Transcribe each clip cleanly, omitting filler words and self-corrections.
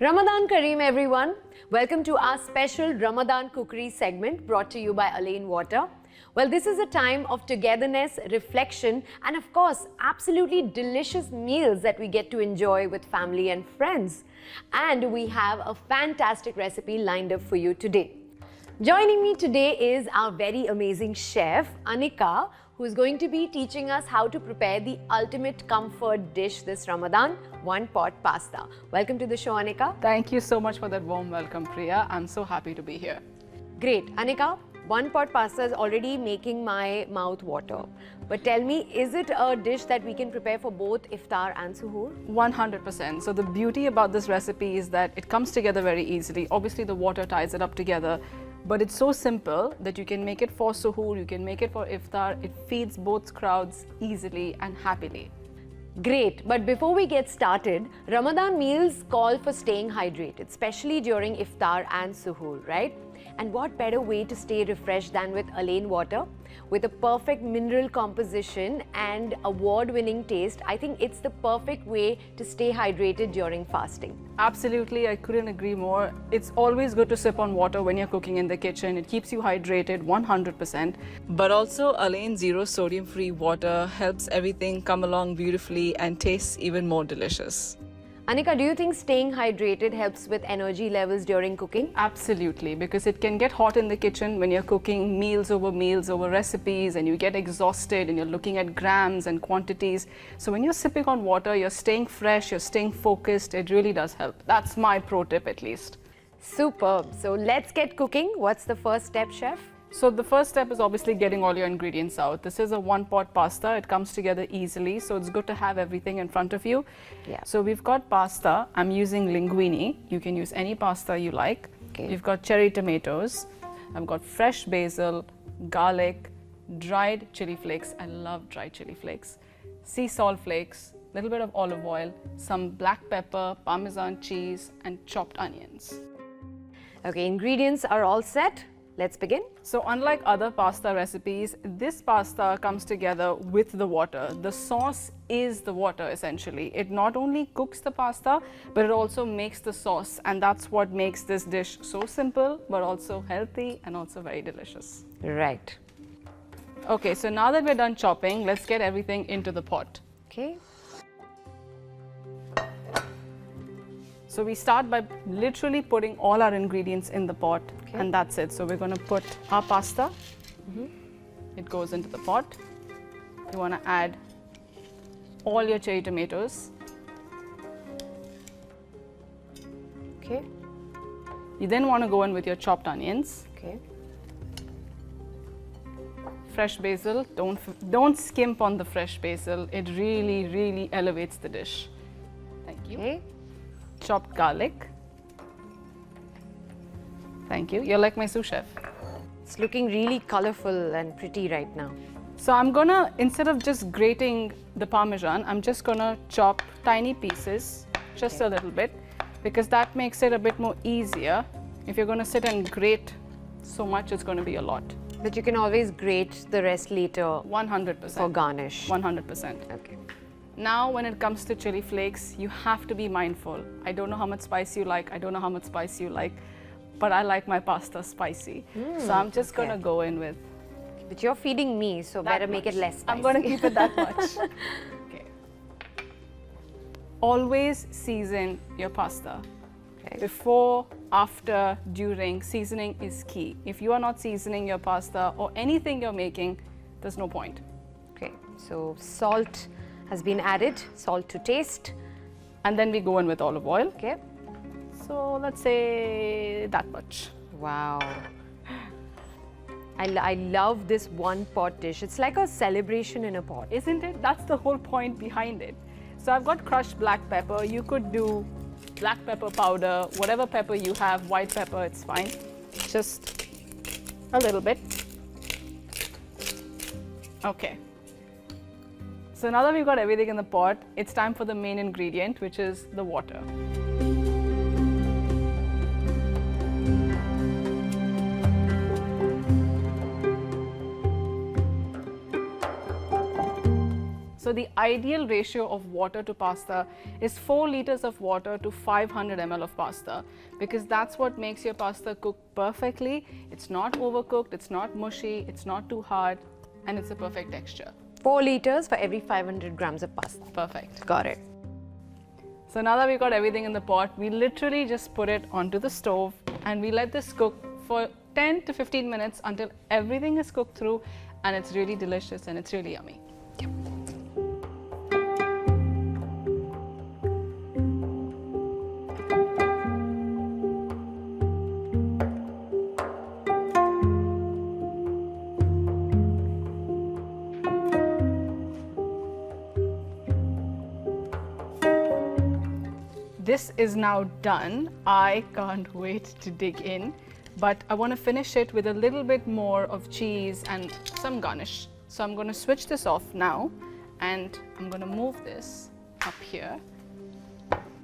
Ramadan Kareem everyone. Welcome to our special Ramadan cookery segment brought to you by Ain Water. Well, this is a time of togetherness, reflection and of course absolutely delicious meals that we get to enjoy with family and friends. And we have a fantastic recipe lined up for you today. Joining me today is our very amazing chef, Anika, who is going to be teaching us how to prepare the ultimate comfort dish this Ramadan, one-pot pasta. Welcome to the show, Anika. Thank you so much for that warm welcome, Priya. I'm so happy to be here. Great. Anika, one-pot pasta is already making my mouth water. But tell me, is it a dish that we can prepare for both Iftar and Suhoor? 100%. So the beauty about this recipe is that it comes together very easily. Obviously, the water ties it up together. But it's so simple that you can make it for Suhoor, you can make it for Iftar. It feeds both crowds easily and happily. Great, but before we get started, Ramadan meals call for staying hydrated, especially during Iftar and Suhoor, right? And what better way to stay refreshed than with Ain Water? With a perfect mineral composition and award-winning taste, I think it's the perfect way to stay hydrated during fasting. Absolutely, I couldn't agree more. It's always good to sip on water when you're cooking in the kitchen. It keeps you hydrated 100%. But also, Ain Zero Sodium Free water helps everything come along beautifully and tastes even more delicious. Anika, do you think staying hydrated helps with energy levels during cooking? Absolutely, because it can get hot in the kitchen when you're cooking meals over recipes and you get exhausted and you're looking at grams and quantities. So when you're sipping on water, you're staying fresh, you're staying focused. It really does help. That's my pro tip at least. Superb. So let's get cooking. What's the first step, chef? So the first step is obviously getting all your ingredients out. This is a one-pot pasta. It comes together easily, so it's good to have everything in front of you. Yeah. So we've got pasta. I'm using linguine. You can use any pasta you like. Okay. We've got cherry tomatoes. I've got fresh basil, garlic, dried chili flakes. I love dried chili flakes. Sea salt flakes, a little bit of olive oil, some black pepper, Parmesan cheese, and chopped onions. Okay, ingredients are all set. Let's begin. So unlike other pasta recipes, this pasta comes together with the water. The sauce is the water essentially. It not only cooks the pasta, but it also makes the sauce. And that's what makes this dish so simple, but also healthy and also very delicious. Right. Okay, so now that we're done chopping, let's get everything into the pot. Okay. So we start by literally putting all our ingredients in the pot, and that's it. So we're going to put our pasta. It goes into the pot. You want to add all your cherry tomatoes. Okay. You then want to go in with your chopped onions. Okay. Fresh basil. Don't skimp on the fresh basil. It really, really elevates the dish. Thank you. Okay. Chopped garlic. Thank you. You're like my sous chef. It's looking really colorful and pretty right now. So I'm gonna, instead of just grating the Parmesan, I'm just gonna chop tiny pieces, just a little bit, because that makes it a bit more easier. If you're gonna sit and grate so much, it's gonna be a lot. But you can always grate the rest later 100%. for garnish. 100%. Okay. Now, when it comes to chili flakes, you have to be mindful. I don't know how much spice you like. I don't know how much spice you like, but I like my pasta spicy. So I'm just gonna go in with. But you're feeding me, so better make it less spicy. I'm gonna keep it that much. Okay. Always season your pasta. Okay. Before, after, during, seasoning is key. If you are not seasoning your pasta or anything you're making, there's no point. Okay, so salt has been added, salt to taste. And then we go in with olive oil. Okay. So let's say that much. Wow. I love this one pot dish. It's like a celebration in a pot. Isn't it? That's the whole point behind it. So I've got crushed black pepper. You could do black pepper powder, whatever pepper you have, white pepper, it's fine. Just a little bit. Okay. So now that we've got everything in the pot, it's time for the main ingredient, which is the water. So the ideal ratio of water to pasta is 4 liters of water to 500 ml of pasta, because that's what makes your pasta cook perfectly. It's not overcooked, it's not mushy, it's not too hard, and it's a perfect texture. 4 liters for every 500 grams of pasta. Perfect. Got it. So now that we've got everything in the pot, we literally just put it onto the stove and we let this cook for 10 to 15 minutes until everything is cooked through and it's really delicious and it's really yummy. Yep. This is now done. I can't wait to dig in, but I want to finish it with a little bit more of cheese and some garnish. So I'm going to switch this off now and I'm going to move this up here.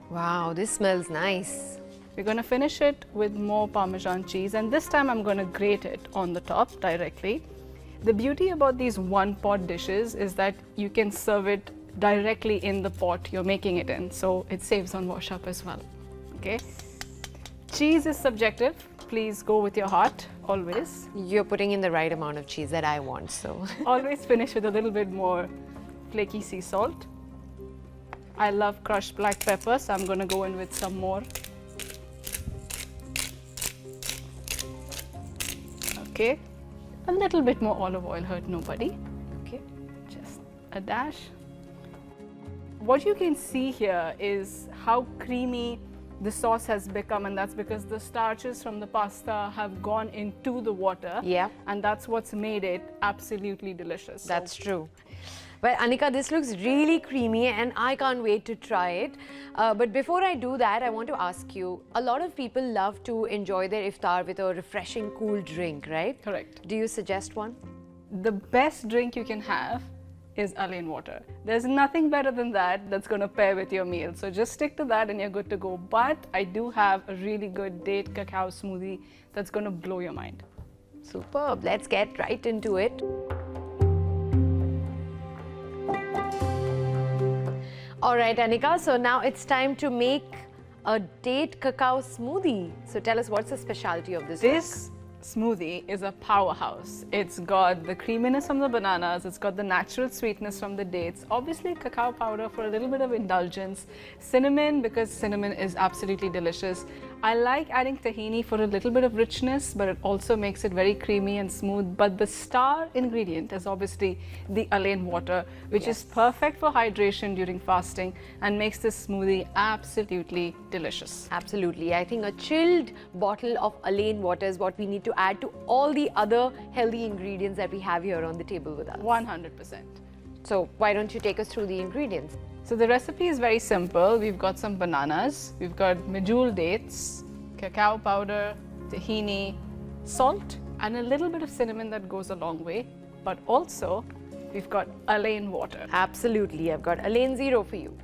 Wow, this smells nice. We're going to finish it with more Parmesan cheese, and this time I'm going to grate it on the top directly. The beauty about these one-pot dishes is that you can serve it directly in the pot you're making it in, so it saves on wash up as well. Okay, cheese is subjective. Please go with your heart always. You're putting in the right amount of cheese that I want, so. Always finish with a little bit more flaky sea salt. I love crushed black pepper, so I'm going to go in with some more. Okay, a little bit more olive oil hurt nobody. Okay. Just a dash. What you can see here is how creamy the sauce has become, and that's because the starches from the pasta have gone into the water. Yeah. And that's what's made it absolutely delicious. That's true. Well, Anika, this looks really creamy and I can't wait to try it. But before I do that, I want to ask you, a lot of people love to enjoy their iftar with a refreshing, cool drink, right? Correct. Do you suggest one? The best drink you can have is Ain Water. There's nothing better than that that's going to pair with your meal. So just stick to that and you're good to go. But I do have a really good Date Cacao Smoothie that's going to blow your mind. Superb. Let's get right into it. All right, Anika, so now it's time to make a Date Cacao Smoothie. So tell us, what's the specialty of this? This smoothie is a powerhouse. It's got the creaminess from the bananas, it's got the natural sweetness from the dates, obviously cacao powder for a little bit of indulgence, cinnamon because cinnamon is absolutely delicious. I like adding tahini for a little bit of richness, but it also makes it very creamy and smooth. But the star ingredient is obviously the Ain Water, which is perfect for hydration during fasting and makes this smoothie absolutely delicious. Absolutely. I think a chilled bottle of Ain Water is what we need to add to all the other healthy ingredients that we have here on the table with us. 100%. So why don't you take us through the ingredients? So the recipe is very simple. We've got some bananas, we've got medjool dates, cacao powder, tahini, salt, and a little bit of cinnamon that goes a long way. But also, we've got Ain Water. Absolutely. I've got Ain Zero for you.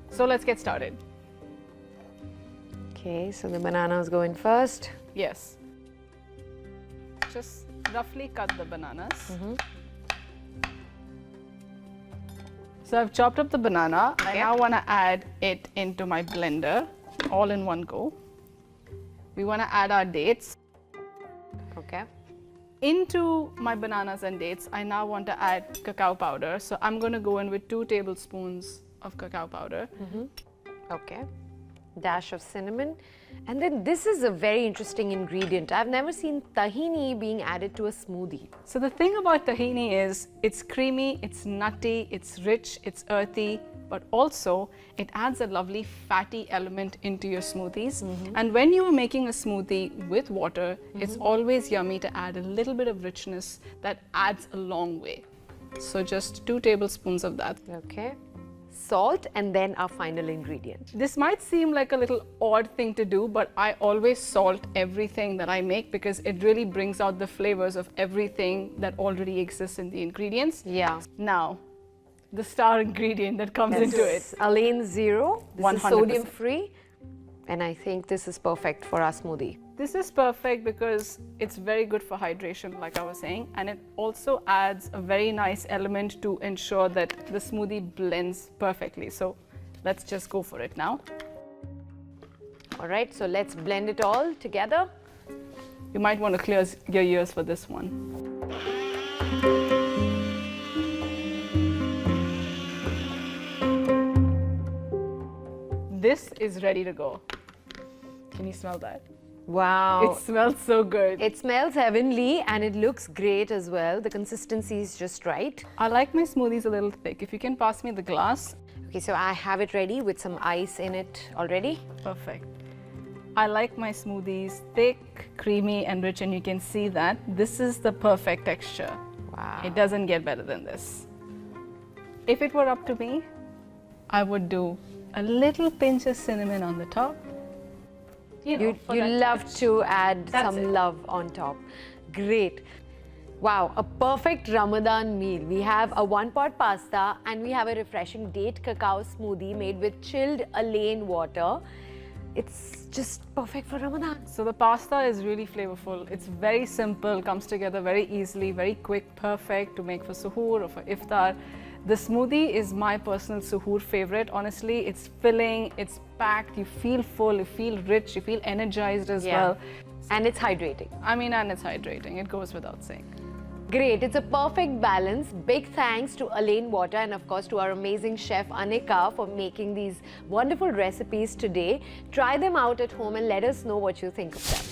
So let's get started. Okay, so the bananas go in first. Yes. Just roughly cut the bananas. So I've chopped up the banana. I now want to add it into my blender, all in one go. We want to add our dates. Okay. Into my bananas and dates, I now want to add cacao powder. So I'm going to go in with 2 tablespoons of cacao powder. Okay. Dash of cinnamon. And then this is a very interesting ingredient. I've never seen tahini being added to a smoothie. So the thing about tahini is it's creamy, it's nutty, it's rich, it's earthy, but also it adds a lovely fatty element into your smoothies. And when you are making a smoothie with water, it's always yummy to add a little bit of richness that adds a long way. So just 2 tablespoons of that. Okay. Salt, and then our final ingredient. This might seem like a little odd thing to do, but I always salt everything that I make because it really brings out the flavors of everything that already exists in the ingredients. Yeah. Now, the star ingredient that comes into it. Ain Zero. This is 100%. sodium free, and I think this is perfect for our smoothie. This is perfect because it's very good for hydration, like I was saying, and it also adds a very nice element to ensure that the smoothie blends perfectly. So let's just go for it now. All right, so let's blend it all together. You might want to clear your ears for this one. This is ready to go. Can you smell that? Wow. It smells so good. It smells heavenly and it looks great as well. The consistency is just right. I like my smoothies a little thick. If you can pass me the glass. Okay, so I have it ready with some ice in it already. Perfect. I like my smoothies thick, creamy and rich, and you can see that this is the perfect texture. Wow. It doesn't get better than this. If it were up to me, I would do a little pinch of cinnamon on the top. You love to add some love on top. Great. Wow, a perfect Ramadan meal. We have a one-pot pasta and we have a refreshing date cacao smoothie made with chilled Ain Water. It's just perfect for Ramadan. So the pasta is really flavorful. It's very simple, comes together very easily, very quick, perfect to make for suhoor or for iftar. The smoothie is my personal suhoor favorite. Honestly, it's filling, it's packed, you feel full, you feel rich, you feel energized as well. And it's hydrating. I mean, and it's hydrating. It goes without saying. Great, it's a perfect balance. Big thanks to Ain Water and of course to our amazing chef Anika for making these wonderful recipes today. Try them out at home and let us know what you think of them.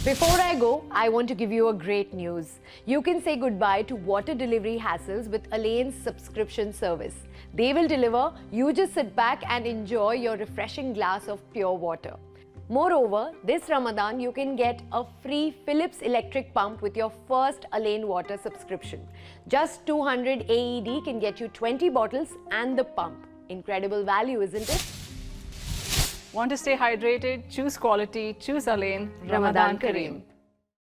Before I go, I want to give you a great news. You can say goodbye to water delivery hassles with Alain's subscription service. They will deliver, you just sit back and enjoy your refreshing glass of pure water. Moreover, this Ramadan you can get a free Philips electric pump with your first Ain Water subscription. Just 200 AED can get you 20 bottles and the pump. Incredible value, isn't it? Want to stay hydrated? Choose quality, choose Ain. Ramadan Kareem.